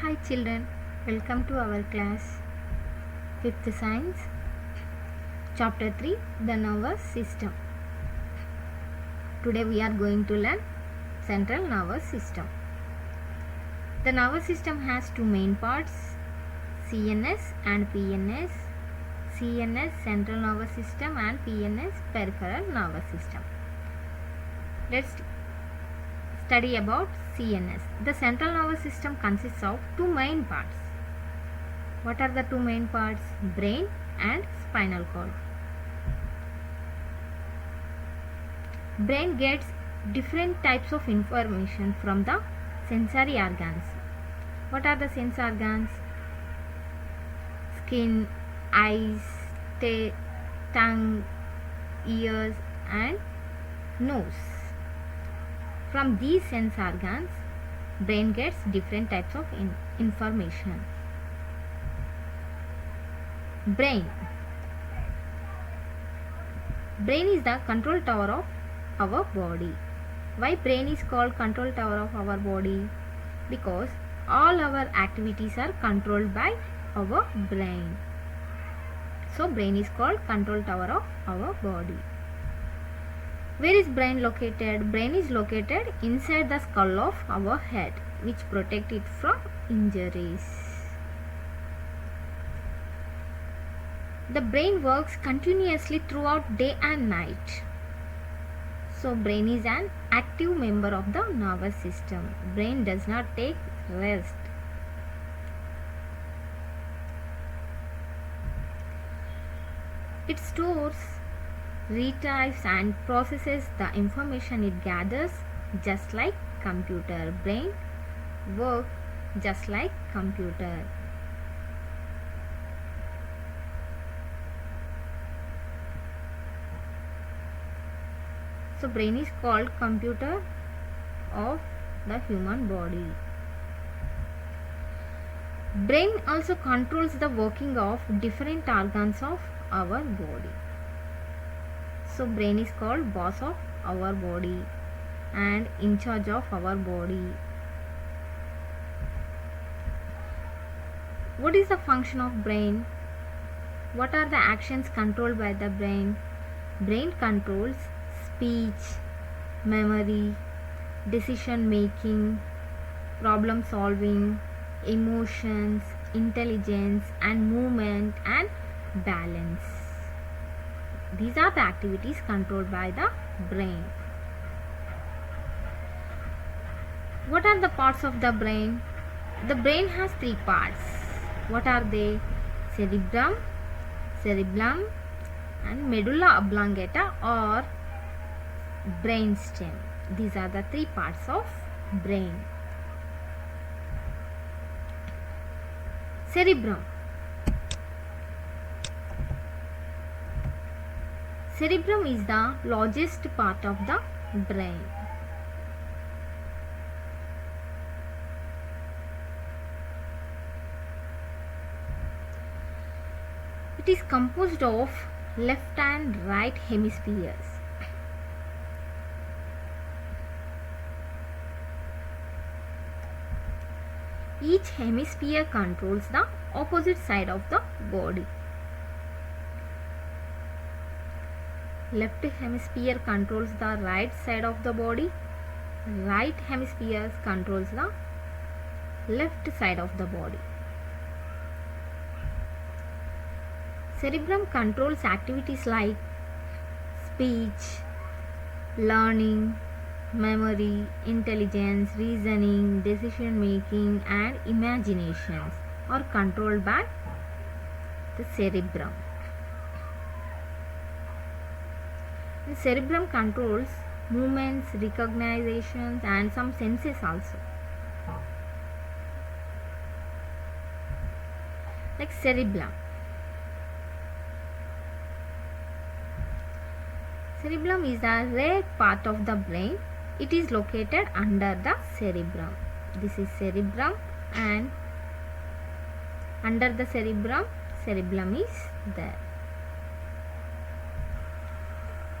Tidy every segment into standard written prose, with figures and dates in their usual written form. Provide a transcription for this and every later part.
Hi children, welcome to our class 5th Science, Chapter 3, the Nervous System. Today we are going to learn Central Nervous System. The nervous system has two main parts, CNS and PNS. CNS, Central Nervous System, and PNS, Peripheral Nervous System. Let's study about CNS. The central nervous system consists of two main parts. What are the two main parts? Brain and spinal cord. Brain gets different types of information from the sensory organs. What are the sense organs? Skin, eyes, tongue, ears, and nose. From these sense organs, brain gets different types of information. Brain is the control tower of our body. Why brain is called control tower of our body? Because all our activities are controlled by our brain. So brain is called control tower of our body. Where is brain located? Brain is located inside the skull of our head, which protect it from injuries. The brain works continuously throughout day and night. So brain is an active member of the nervous system. Brain does not take rest. It stores, retrieves and processes the information it gathers just like computer. Brain work just like computer. So brain is called computer of the human body. Brain also controls the working of different organs of our body. So brain is called boss of our body and in charge of our body. What is the function of brain? What are the actions controlled by the brain? Brain controls speech, memory, decision making, problem solving, emotions, intelligence and movement and balance. These are the activities controlled by the brain. What are the parts of the brain? The brain has three parts. What are they? Cerebrum, cerebellum and medulla oblongata or brainstem. These are the three parts of brain. Cerebrum. Cerebrum is the largest part of the brain. It is composed of left and right hemispheres. Each hemisphere controls the opposite side of the body. Left hemisphere controls the right side of the body. Right hemisphere controls the left side of the body. Cerebrum controls activities like speech, learning, memory, intelligence, reasoning, decision making and imaginations are controlled by the cerebrum. The cerebrum controls movements, recognitions and some senses also. Like cerebellum. Cerebellum is a rare part of the brain. It is located under the cerebrum. This is cerebrum and under the cerebellum is there.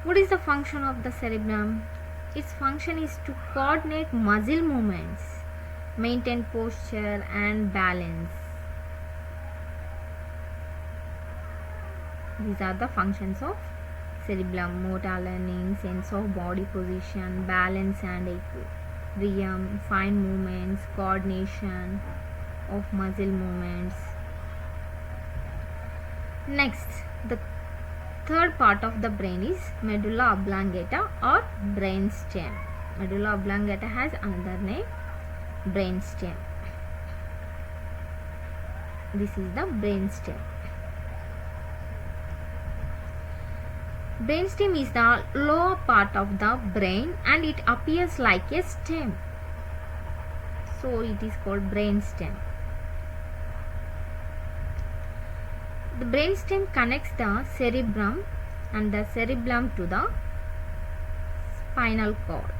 What is the function of the cerebellum? Its function is to coordinate muscle movements maintain posture and balance. These are the functions of cerebellum: motor learning, sense of body position, balance and equilibrium, fine movements, coordination of muscle movements. Next, the third part of the brain is medulla oblongata or brainstem. Medulla oblongata has another name, brainstem. This is the brainstem. Brainstem is the lower part of the brain and it appears like a stem. So it is called brainstem. The brainstem connects the cerebrum and the cerebellum to the spinal cord.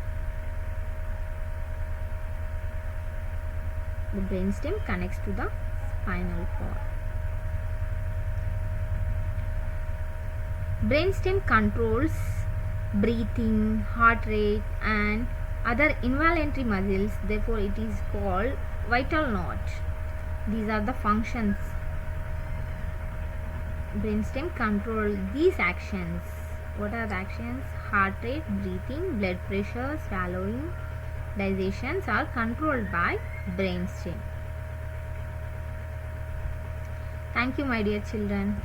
The brainstem connects to the spinal cord. Brainstem controls breathing, heart rate and other involuntary muscles. Therefore, it is called vital knot. These are the functions. Brainstem controls these actions. What are the actions? Heart rate, breathing, blood pressure, swallowing, digestions are controlled by brainstem. Thank you, my dear children.